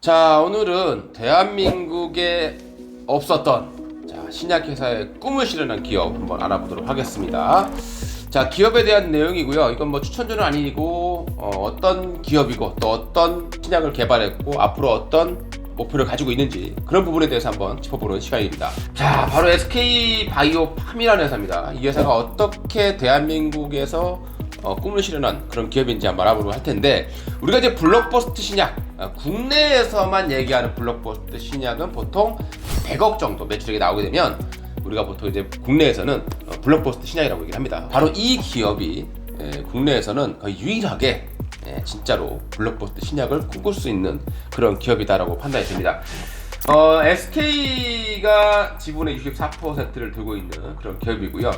자, 오늘은 대한민국에 없었던 신약회사의 꿈을 실현한 기업 한번 알아보도록 하겠습니다. 자, 기업에 대한 내용이고요. 이건 뭐 추천전은 아니고 어떤 기업이고 또 어떤 신약을 개발했고 앞으로 어떤 목표를 가지고 있는지 그런 부분에 대해서 한번 짚어보는 시간입니다. 자, 바로 SK바이오팜이라는 회사입니다. 이 회사가 어떻게 대한민국에서 꿈을 실현한 그런 기업인지 한번 알아보도록 할 텐데, 우리가 이제 블록버스터 신약, 국내에서만 얘기하는 블록버스터 신약은 보통 100억 정도 매출액이 나오게 되면 우리가 보통 이제 국내에서는 블록버스터 신약이라고 얘기를 합니다. 바로 이 기업이 국내에서는 거의 유일하게 진짜로 블록버스터 신약을 꿈꿀 수 있는 그런 기업이다라고 판단이 됩니다. SK가 지분의 64%를 들고 있는 그런 기업이고요.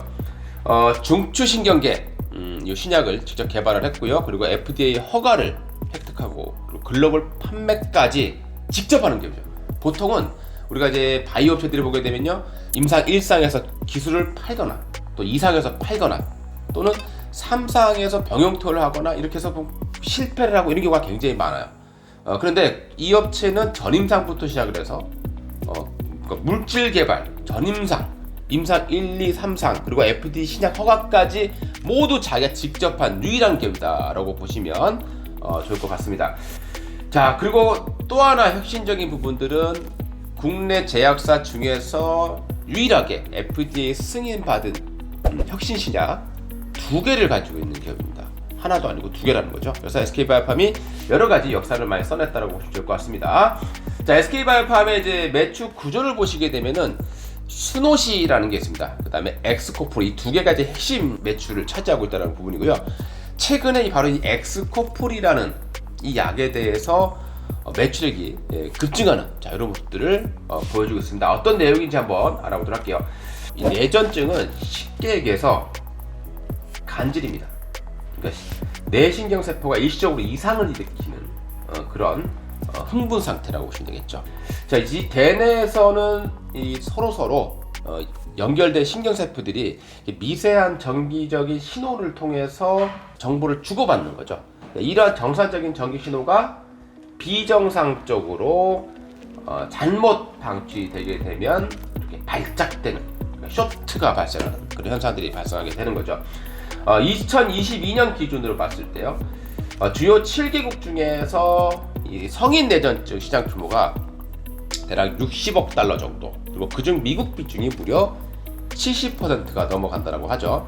중추신경계 이 신약을 직접 개발을 했고요. 그리고 FDA 허가를 획득하고 그리고 글로벌 판매까지 직접 하는 기업이죠. 보통은 우리가 이제 바이오 업체들이 보게 되면요, 임상 1상에서 기술을 팔거나 또 2상에서 팔거나 또는 3상에서 병용 투여를 하거나 이렇게 해서 실패를 하고 이런 경우가 굉장히 많아요. 그런데 이 업체는 전임상부터 시작을 해서 그러니까 물질 개발, 전임상, 임상 1, 2, 3상 그리고 FDA 신약 허가까지 모두 자기가 직접 한 유일한 기업이다라고 보시면 좋을 것 같습니다. 자, 그리고 또 하나 혁신적인 부분들은 국내 제약사 중에서 유일하게 FDA 승인받은 혁신 신약 2개를 가지고 있는 기업입니다. 하나도 아니고 2개라는 거죠. 그래서 SK바이오팜이 여러 가지 역사를 많이 써냈다라고 보시면 좋을 것 같습니다. 자, SK바이오팜의 이제 매출 구조를 보시게 되면은 스노시라는 게 있습니다. 그 다음에 엑스코폴, 이 2개가 이제 핵심 매출을 차지하고 있다는 부분이고요. 최근에 바로 이 엑스코폴이라는 이 약에 대해서 매출액이 급증하는 이런 모습들을 보여주고 있습니다. 어떤 내용인지 한번 알아보도록 할게요. 이 뇌전증은 쉽게 얘기해서 간질입니다. 그러니까 뇌신경세포가 일시적으로 이상을 일으키는 그런 흥분 상태라고 보시면 되겠죠. 자, 이 대뇌에서는 이 서로 연결된 신경세포들이 미세한 전기적인 신호를 통해서 정보를 주고받는 거죠. 이러한 정상적인 전기 신호가 비정상적으로 잘못 방치되게 되면 이렇게 발작되는, 쇼트가 발생하는 그런 현상들이 발생하게 되는 거죠. 2022년 기준으로 봤을 때요, 주요 7개국 중에서 이 성인 뇌전증 시장 규모가 대략 60억 달러 정도, 그리고 그중 미국 비중이 무려 70%가 넘어간다고 하죠.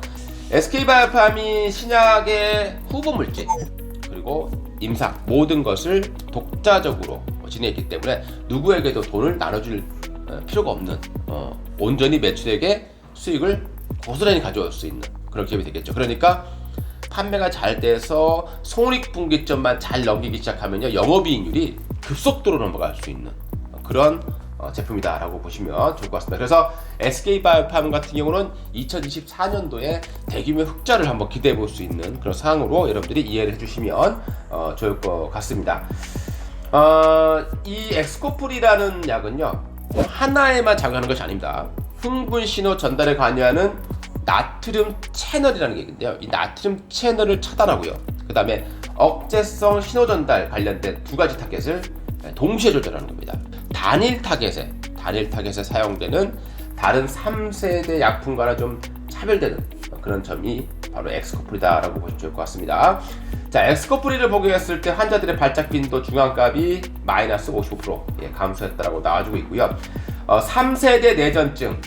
SK바이오팜이 신약의 후보 물질 그리고 임상 모든 것을 독자적으로 진행했기 때문에 누구에게도 돈을 나눠줄 필요가 없는, 온전히 매출액의 수익을 고스란히 가져올 수 있는 그런 기업이 되겠죠. 그러니까 판매가 잘 돼서 손익분기점만 잘 넘기기 시작하면요, 영업이익률이 급속도로 넘어갈 수 있는 그런 제품이다 라고 보시면 좋을 것 같습니다. 그래서 SK바이오팜 같은 경우는 2024년도에 대규모 흑자를 한번 기대해 볼 수 있는 그런 상황으로 여러분들이 이해를 해주시면 좋을 것 같습니다. 이 엑스코폴이라는 약은요, 하나에만 작용하는 것이 아닙니다. 흥분 신호 전달에 관여하는 나트륨 채널이라는 게 있는데요, 이 나트륨 채널을 차단하고요, 그 다음에 억제성 신호 전달 관련된 2가지 타겟을 동시에 조절하는 겁니다. 단일 타겟에 사용되는 다른 3세대 약품과는 좀 차별되는 그런 점이 바로 엑스코폴이다라고 보시면 좋을 것 같습니다. 자, 엑스코폴을 보게 했을 때 환자들의 발작 빈도 중앙값이 마이너스 55% 감소했다라고 나와주고 있고요. 3세대 뇌전증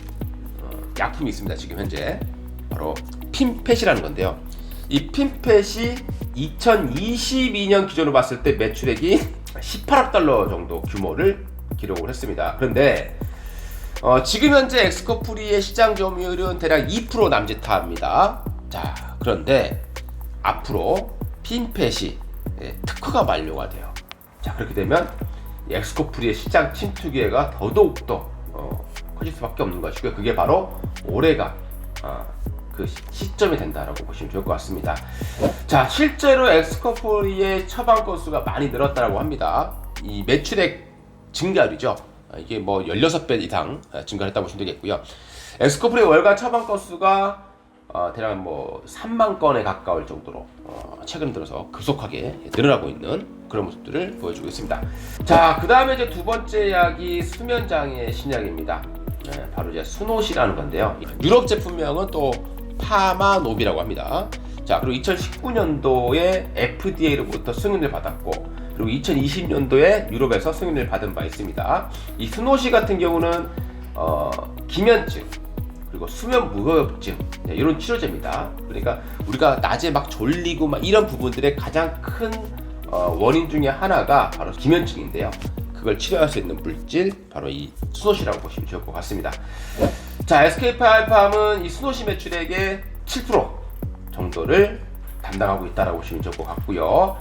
약품이 있습니다. 지금 현재 바로 핀펫이라는 건데요, 이 핀펫이 2022년 기준으로 봤을 때 매출액이 18억 달러 정도 규모를 기록을 했습니다. 그런데 지금 현재 엑스코폴의 시장 점유율은 대략 2% 남짓합니다. 자, 그런데 앞으로 핀펫이 특허가 만료가 돼요. 자, 그렇게 되면 엑스코폴의 시장 침투 기회가 더더욱더 커질 수밖에 없는 것이고요. 그게 바로 올해가 그 시점이 된다라고 보시면 좋을 것 같습니다. 자, 실제로 엑스코폴의 처방 건수가 많이 늘었다고 합니다. 이 매출액 증가율이죠. 이게 뭐 16배 이상 증가했다고 보시면 되겠고요. 엑스코폴의 월간 처방 건수가 대략 뭐 3만 건에 가까울 정도로 최근 들어서 급속하게 늘어나고 있는 그런 모습들을 보여주고 있습니다. 자, 그 다음에 이제 두 번째 약이 수면장애 신약입니다. 바로 이제 수노시라는 건데요. 유럽 제품명은 또 파마노비라고 합니다. 자, 그리고 2019년도에 FDA로부터 승인을 받았고, 그리고 2020년도에 유럽에서 승인을 받은 바 있습니다. 이 수노시 같은 경우는 기면증, 그리고 수면 무호흡증, 이런 치료제입니다. 그러니까 우리가 낮에 막 졸리고 막 이런 부분들의 가장 큰 원인 중에 하나가 바로 기면증인데요. 그걸 치료할 수 있는 물질, 바로 이 수노시라고 보시면 좋을 것 같습니다. 자, SK 파이오팜은 이 수노시 매출액의 7% 정도를 담당하고 있다라고 보시면 좋을 것 같고요.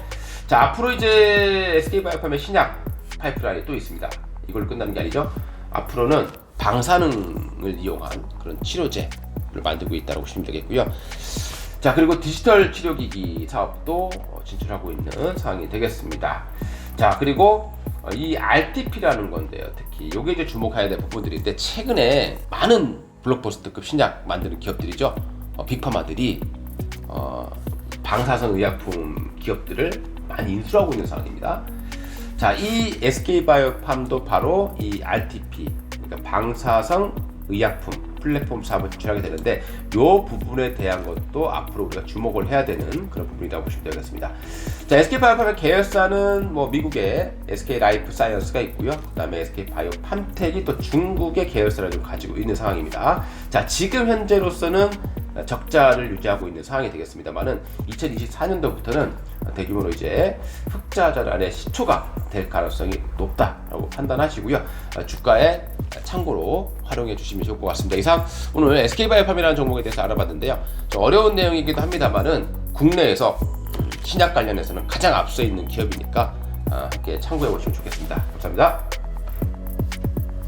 자, 앞으로 이제 SK바이오팜의 신약 파이프라인이 또 있습니다. 이걸로 끝나는 게 아니죠. 앞으로는 방사능을 이용한 그런 치료제를 만들고 있다고 보시면 되겠고요. 자, 그리고 디지털 치료기기 사업도 진출하고 있는 상황이 되겠습니다. 자, 그리고 이 RTP라는 건데요. 특히 이게 이제 주목해야 될 부분들인데, 최근에 많은 블록버스터급 신약 만드는 기업들이죠. 빅파마들이 방사선 의약품 기업들을 많이 인수하고 있는 상황입니다. 자, 이 SK바이오팜도 바로 이 RTP, 그러니까 방사선 의약품 플랫폼 사업을 진출하게 되는데, 이 부분에 대한 것도 앞으로 우리가 주목을 해야 되는 그런 부분이라고 보시면 되겠습니다. 자, SK바이오팜의 계열사는 뭐 미국의 SK라이프사이언스가 있고요. 그 다음에 SK바이오팜텍이 또 중국의 계열사를 좀 가지고 있는 상황입니다. 자, 지금 현재로서는 적자를 유지하고 있는 상황이 되겠습니다만은 2024년도부터는 대규모로 이제 흑자 전환의 시초가 될 가능성이 높다라고 판단하시고요. 주가에 참고로 활용해 주시면 좋을 것 같습니다. 이상 오늘 SK바이오팜이라는 종목에 대해서 알아봤는데요. 좀 어려운 내용이기도 합니다만은 국내에서 신약 관련해서는 가장 앞서 있는 기업이니까 함께 참고해 보시면 좋겠습니다. 감사합니다.